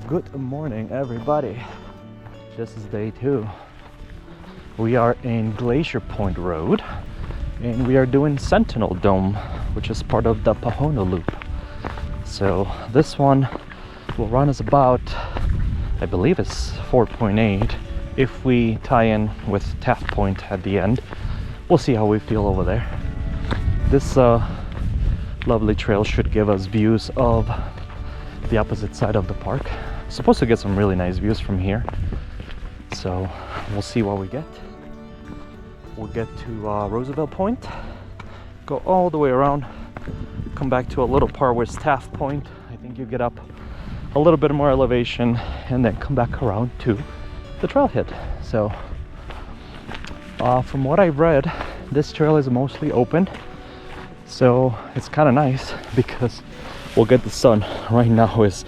Good morning, everybody. This is day 2. We are in Glacier Point Road and we are doing Sentinel Dome, which is part of the Pohono Loop. So this one will run us about, I believe it's 4.8. If we tie in with Taft Point at the end, we'll see how we feel over there. This lovely trail should give us views of the opposite side of the park. Supposed to get some really nice views from here, so we'll see what we get. We'll get to Roosevelt Point, go all the way around, come back to a little part where it's Taft Point. I think you get up a little bit more elevation and then come back around to the trailhead. So from what I've read, this trail is mostly open, so it's kind of nice because we'll get the sun. Right now is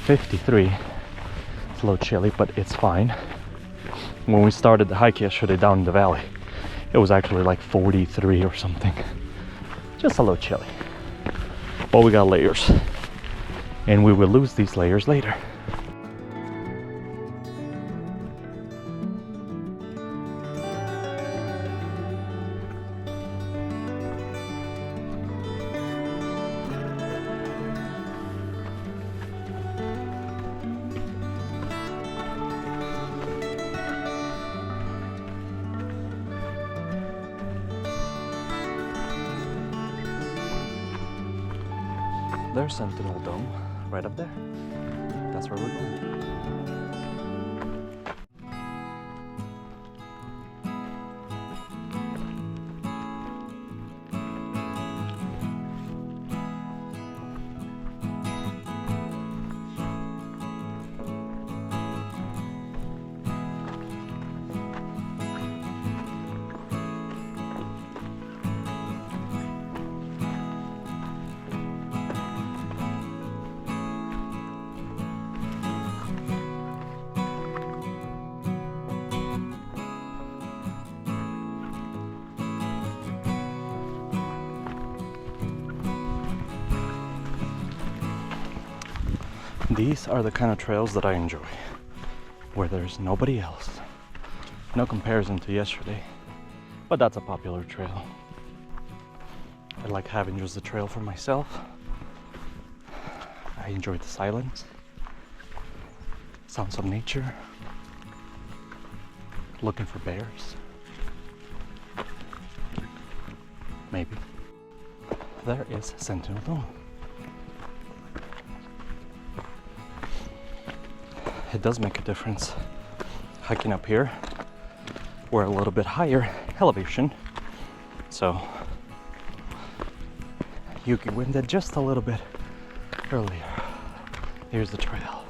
53. It's a little chilly, but it's fine. When we started the hike yesterday down in the valley, it was actually like 43 or something. Just a little chilly. But we got layers, and we will lose these layers later. There's Sentinel Dome, right up there. That's where we're going. These are the kind of trails that I enjoy, where there's nobody else. No comparison to yesterday, but that's a popular trail. I like having just the trail for myself. I enjoy the silence, sounds of nature, looking for bears. Maybe. There is Sentinel Dome. It does make a difference hiking up here. We're a little bit higher elevation, so you get winded just a little bit earlier. Here's the trail.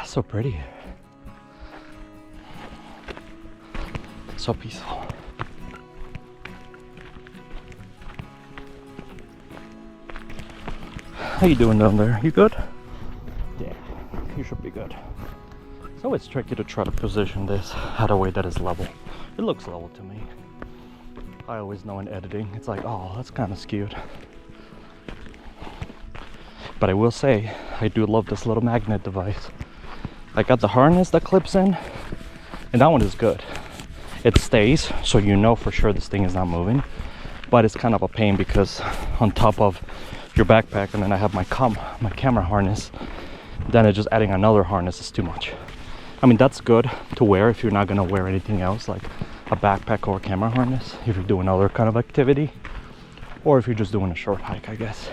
So pretty. So peaceful. How you doing down there? You good? Yeah, you should be good. It's always tricky to try to position this at a way that is level. It looks level to me. I always know in editing, it's like, oh, that's kind of skewed. But I will say, I do love this little magnet device. I got the harness that clips in, and that one is good. It stays, so you know for sure this thing is not moving. But it's kind of a pain because on top of your backpack, and then I have my camera harness, then just adding another harness is too much. I mean, that's good to wear if you're not gonna wear anything else, like a backpack or a camera harness, if you're doing other kind of activity, or if you're just doing a short hike, I guess.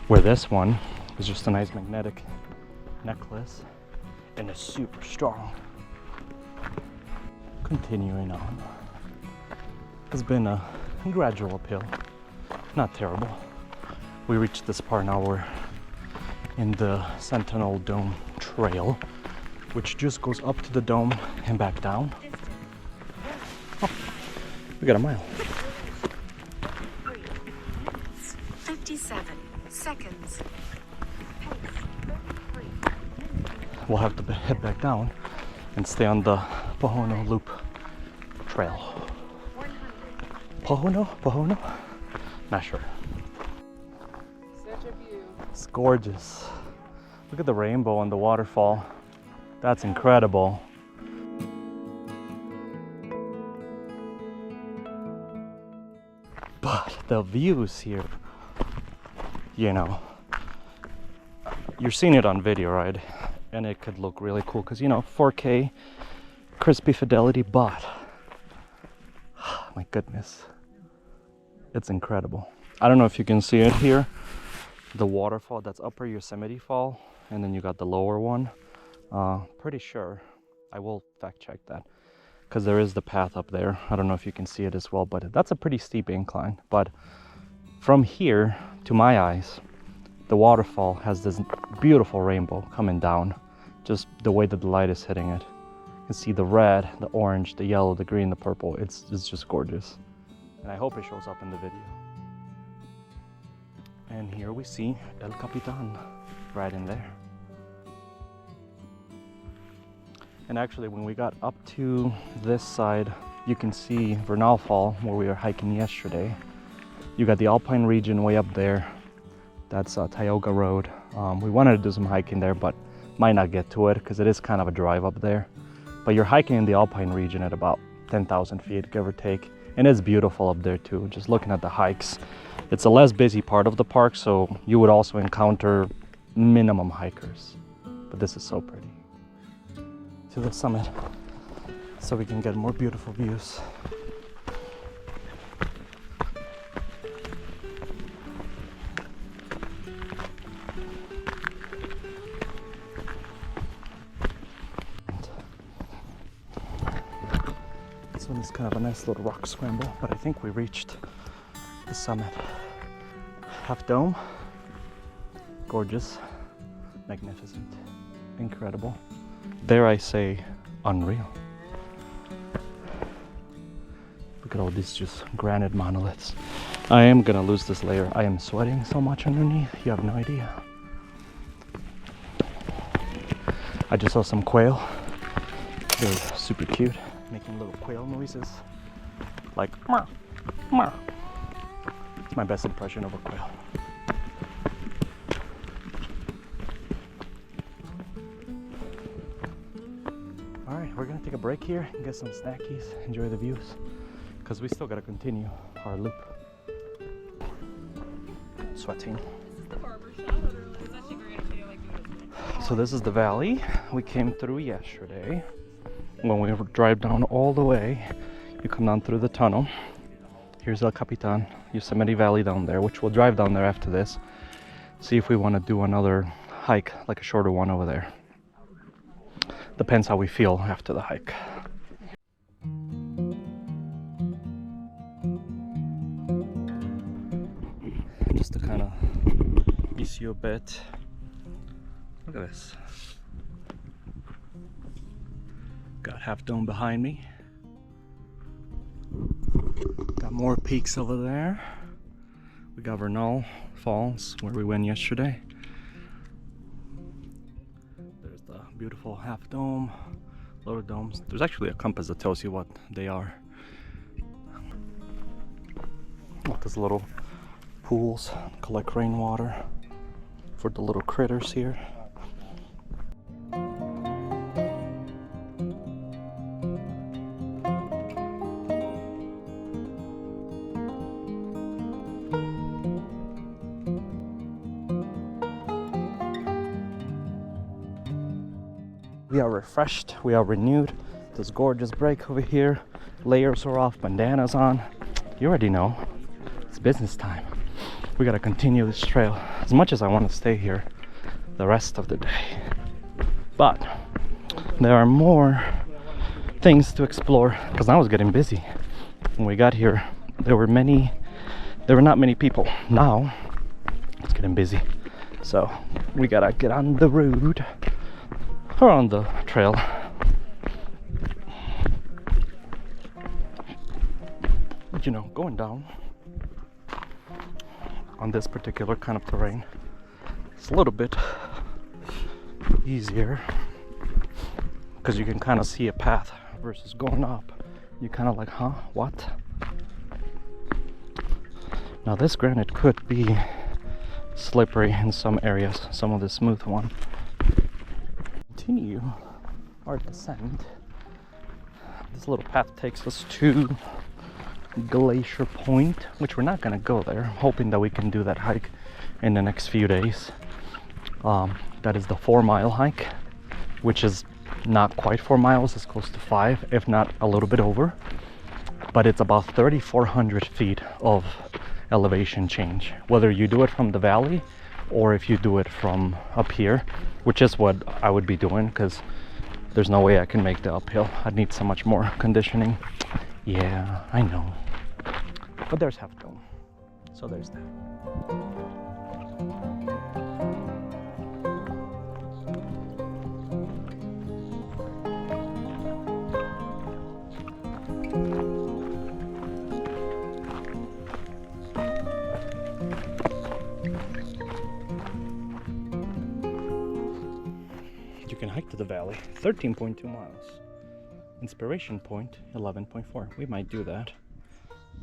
Where this one is just a nice magnetic necklace and it's super strong. Continuing on, it's been a gradual uphill, not terrible. We reached this part now, we're in the Sentinel Dome trail, which just goes up to the dome and back down. Oh, we got a mile. 57 seconds. We'll have to head back down and stay on the Pohono Loop trail. Pohono? Not sure. Such a beauty. It's gorgeous. Look at the rainbow on the waterfall. That's incredible. But the views here, you know, you're seeing it on video, right? And it could look really cool because, you know, 4K, crispy fidelity, but my goodness, it's incredible. I don't know if you can see it here. The waterfall, that's Upper Yosemite Fall, and then you got the lower one. Pretty sure, I will fact check that, because there is the path up there. I don't know if you can see it as well, but that's a pretty steep incline. But from here, to my eyes, the waterfall has this beautiful rainbow coming down, just the way that the light is hitting it. You can see the red, the orange, the yellow, the green, the purple. It's just gorgeous. And I hope it shows up in the video. And here we see El Capitan right in there. And actually, when we got up to this side, you can see Vernal Fall, where we were hiking yesterday. You got the Alpine region way up there. That's Tioga Road. We wanted to do some hiking there, but might not get to it because it is kind of a drive up there. But you're hiking in the Alpine region at about 10,000 feet, give or take. And it's beautiful up there too, just looking at the hikes. It's a less busy part of the park, so you would also encounter minimum hikers. But this is so pretty. To the summit, so we can get more beautiful views. This one is kind of a nice little rock scramble, but I think we reached the summit. Half Dome, gorgeous, magnificent, incredible. Dare I say, unreal. Look at all these just granite monoliths. I am gonna lose this layer. I am sweating so much underneath, you have no idea. I just saw some quail. They're super cute, making little quail noises. Like, meow, meow. It's my best impression of a quail. Alright, we're gonna take a break here and get some snackies, enjoy the views, because we still gotta continue our loop. Sweating. So this is the valley we came through yesterday. When we drive down all the way, you come down through the tunnel. Here's El Capitan, Yosemite Valley down there, which we'll drive down there after this. See if we want to do another hike, like a shorter one over there. Depends how we feel after the hike. Just to kind of ease you a bit. Look at this. Got Half Dome behind me. Got more peaks over there. We got Vernal Falls, where we went yesterday. There's the beautiful Half Dome, Lower Domes. There's actually a compass that tells you what they are. Look, these little pools collect rainwater for the little critters here. We are refreshed, we are renewed. This gorgeous break over here. Layers are off, bandanas on. You already know, it's business time. We gotta continue this trail. As much as I want to stay here the rest of the day. But there are more things to explore, because now it's getting busy. When we got here, there were not many people. Now it's getting busy. So we gotta get on the road. Or on the trail. But you know, going down on this particular kind of terrain, it's a little bit easier because you can kind of see a path versus going up. You're kind of like, huh, what? Now this granite could be slippery in some areas, some of the smooth one. Continue our descent. This little path takes us to Glacier Point, which we're not gonna go there. I'm hoping that we can do that hike in the next few days. That is the 4-mile hike, which is not quite 4 miles, it's close to 5, if not a little bit over. But it's about 3,400 feet of elevation change, whether you do it from the valley or if you do it from up here, which is what I would be doing, because there's no way I can make the uphill. I'd need so much more conditioning. Yeah, I know. But there's Half Dome, so there's that. You can hike to the valley, 13.2 miles. Inspiration Point, 11.4. We might do that,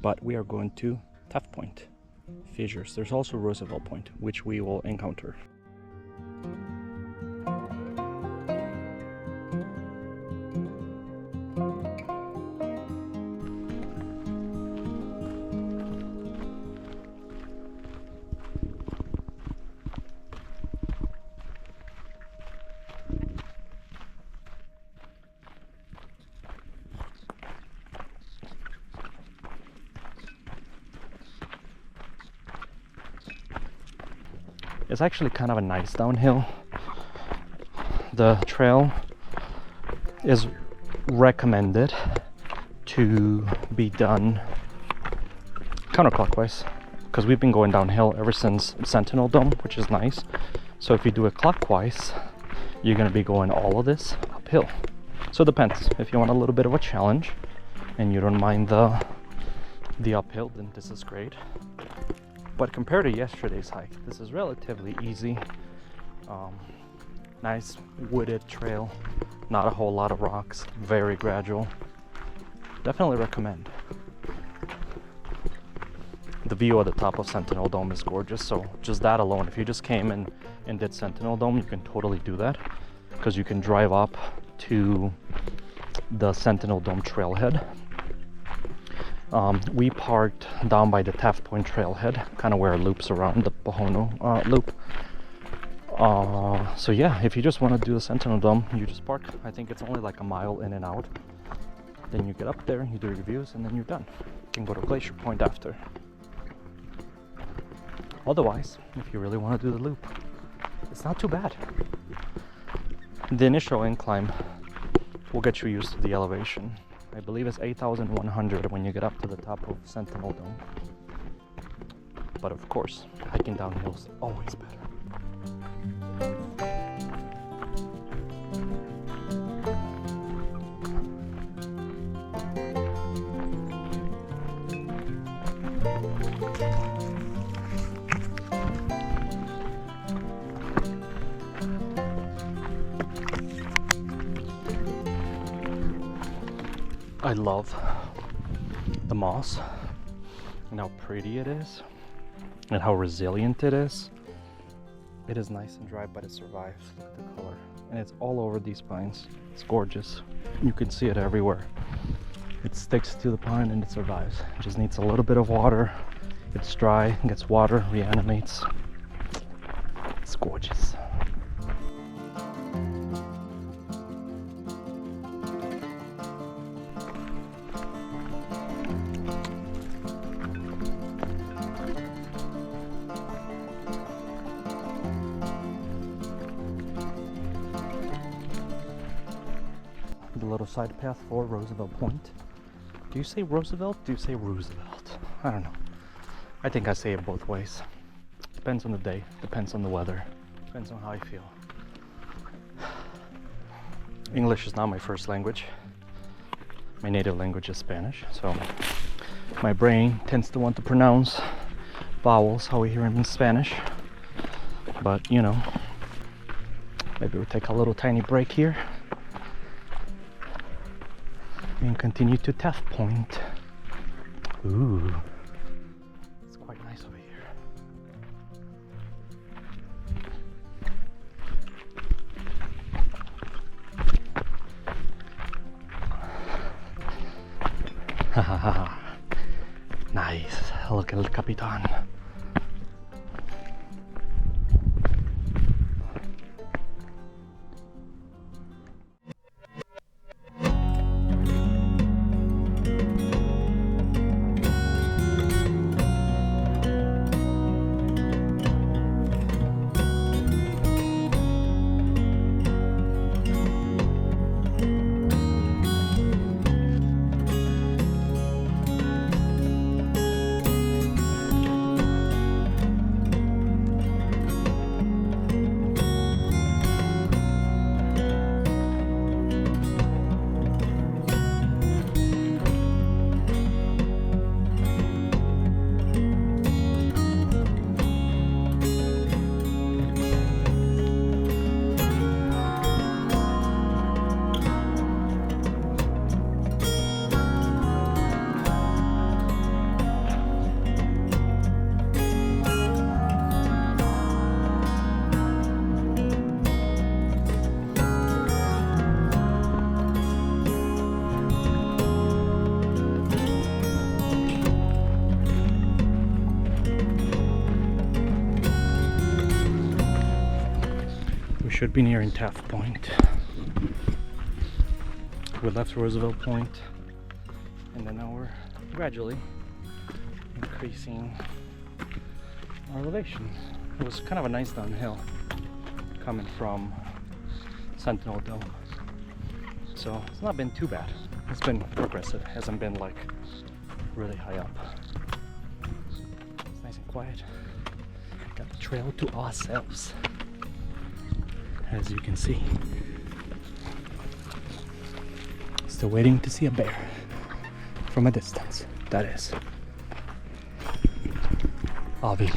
but we are going to Taft Point, fissures. There's also Roosevelt Point, which we will encounter. It's actually kind of a nice downhill. The trail is recommended to be done counterclockwise, because we've been going downhill ever since Sentinel Dome, which is nice. So if you do it clockwise, you're going to be going all of this uphill. So it depends. If you want a little bit of a challenge and you don't mind the uphill, then this is great. But compared to yesterday's hike, this is relatively easy. Nice wooded trail, not a whole lot of rocks, very gradual. Definitely recommend. The view at the top of Sentinel Dome is gorgeous, so just that alone, if you just came in and did Sentinel Dome, you can totally do that, because you can drive up to the Sentinel Dome trailhead. We parked down by the Taft Point trailhead, kind of where it loops around the Pohono loop. So yeah, if you just want to do the Sentinel Dome, you just park. I think it's only like a mile in and out. Then you get up there, you do your views, and then you're done. You can go to Glacier Point after. Otherwise, if you really want to do the loop, it's not too bad. The initial incline will get you used to the elevation. I believe it's 8,100 when you get up to the top of Sentinel Dome. But of course, hiking downhill is always better. I love the moss and how pretty it is and how resilient it is. It is nice and dry, but it survives. Look at the color. And it's all over these pines. It's gorgeous. You can see it everywhere. It sticks to the pine and it survives. It just needs a little bit of water. It's dry, gets water, reanimates. It's gorgeous. The little side path for Roosevelt Point. Do you say Roosevelt? Do you say Roosevelt? I don't know. I think I say it both ways. Depends on the day, depends on the weather, depends on how I feel. English is not my first language. My native language is Spanish, so my brain tends to want to pronounce vowels how we hear them in Spanish. But you know, maybe we'll take a little tiny break here and continue to Taft Point. Ooh, it's quite nice over here. Look at el Capitan. Should be nearing Taft Point. We left Roosevelt Point, and then now we're gradually increasing our elevation. It was kind of a nice downhill coming from Sentinel Dome, so it's not been too bad. It's been progressive, it hasn't been like really high up. It's nice and quiet. Got the trail to ourselves, as you can see. Still waiting to see a bear from a distance, that is. Avi.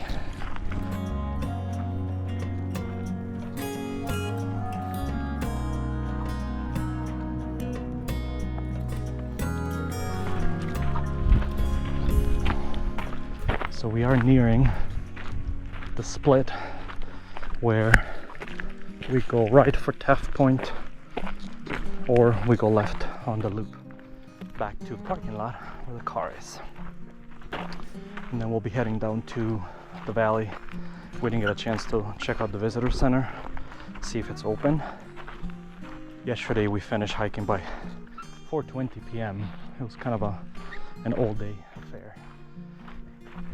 So we are nearing the split where we go right for Taft Point, or we go left on the loop back to the parking lot where the car is. And then we'll be heading down to the valley. We didn't get a chance to check out the visitor center, see if it's open. Yesterday we finished hiking by 4:20 p.m. It was kind of an all-day affair.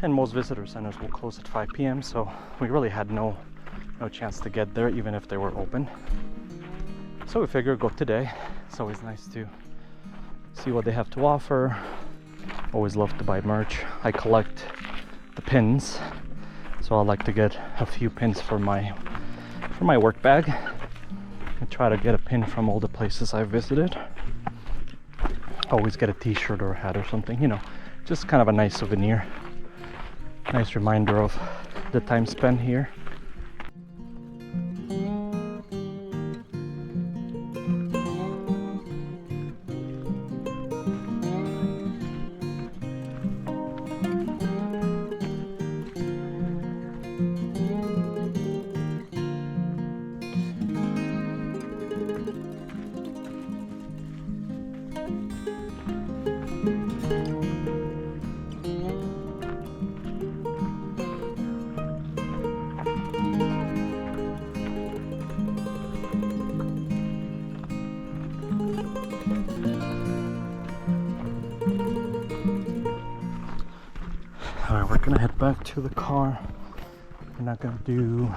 And most visitor centers will close at 5 p.m. so we really had no chance to get there even if they were open. So we figured go today. It's always nice to see what they have to offer. Always love to buy merch. I collect the pins, so I like to get a few pins for my work bag. I try to get a pin from all the places I've visited. Always get a t-shirt or a hat or something, you know, just kind of a nice souvenir. Nice reminder of the time spent here. Alright, we're gonna head back to the car. We're not gonna do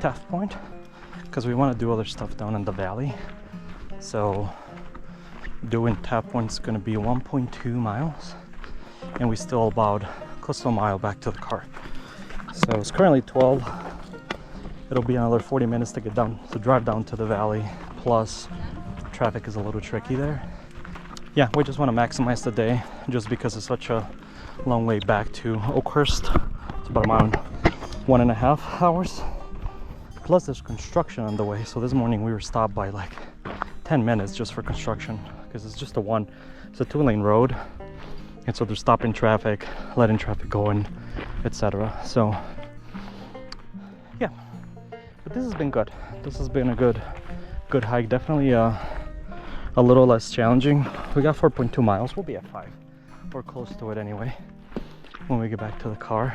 Taft Point because we want to do other stuff down in the valley. So doing Taft Point is gonna be 1.2 miles, and we still about close to a mile back to the car. So it's currently 12. It'll be another 40 minutes to get down, to drive down to the valley. Plus, traffic is a little tricky there. Yeah, we just want to maximize the day just because it's such a long way back to Oakhurst. It's about around 1.5 hours. Plus there's construction on the way, so this morning we were stopped by like 10 minutes just for construction because it's just it's a 2-lane road, and so they're stopping traffic, letting traffic go in, etc. So yeah, but this has been good. This has been a good hike. Definitely a little less challenging. We got 4.2 miles. We'll be at 5. We're close to it anyway. when we get back to the car.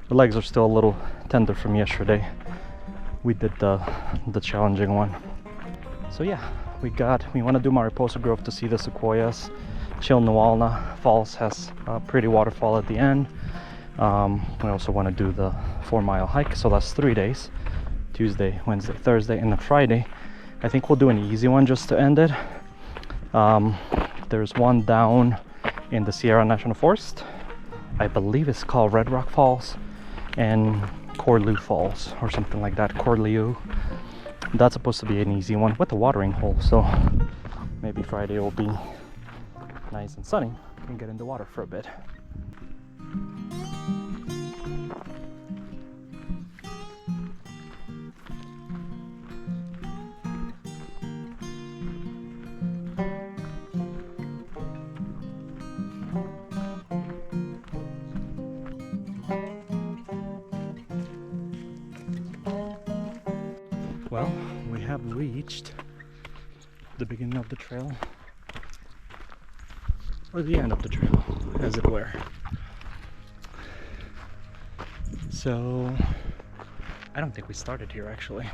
The legs are still a little tender from yesterday. We did the challenging one. So yeah, we want to do Mariposa Grove to see the sequoias. Chilnawalna Falls has a pretty waterfall at the end. We also want to do the 4-mile hike, so that's 3 days. Tuesday, Wednesday, Thursday, and then Friday. I think we'll do an easy one just to end it. There's one down in the Sierra National Forest. I believe it's called Red Rock Falls and Corlew Falls or something like that. Corlew. That's supposed to be an easy one with a watering hole, so maybe Friday will be nice and sunny. We can get in the water for a bit. Well, we have reached the beginning of the trail, or the end of the trail, as it were. So, I don't think we started here actually.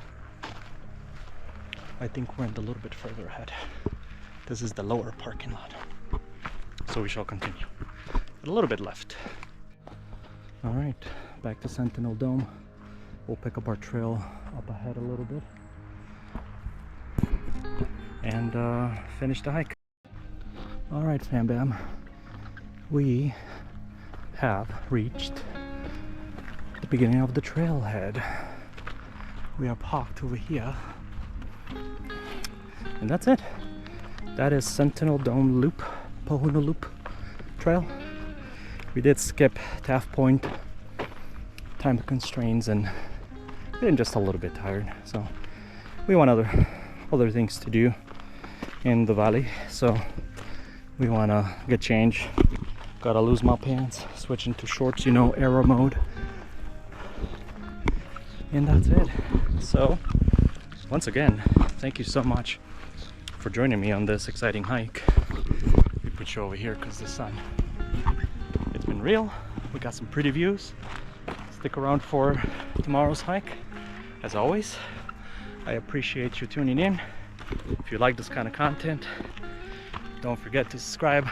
I think we're a little bit further ahead. This is the lower parking lot. So we shall continue. A little bit left. Alright, back to Sentinel Dome. We'll pick up our trail up ahead a little bit and finish the hike. Alright, fam bam, we have reached the beginning of the trailhead. We are parked over here, and that's it. That is Sentinel Dome Loop, Pohono Loop Trail. We did skip Taft Point, time constraints, and getting just a little bit tired, so we want other things to do in the valley, so we want to get changed. Gotta lose my pants, switch into shorts, you know, aero mode, and that's it. So once again, thank you so much for joining me on this exciting hike. We put you over here because the sun, it's been real. We got some pretty views. Stick around for tomorrow's hike. As always, I appreciate you tuning in. If you like this kind of content, don't forget to subscribe.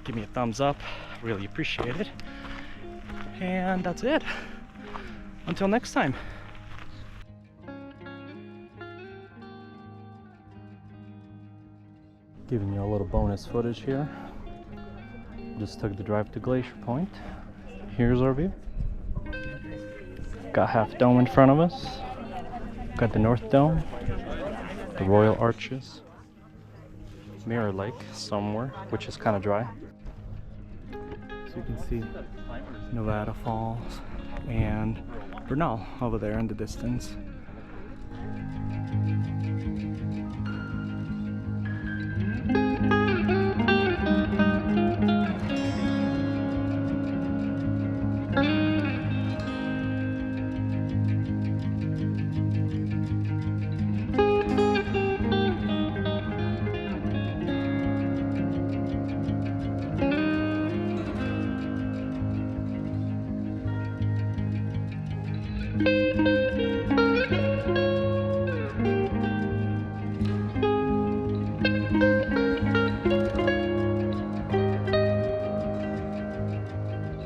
Give me a thumbs up. Really appreciate it. And that's it. Until next time. Giving you a little bonus footage here. Just took the drive to Glacier Point. Here's our view. Got Half Dome in front of us. Got the North Dome, the Royal Arches, Mirror Lake somewhere, which is kind of dry. So you can see Nevada Falls and Bernal over there in the distance. Thank you.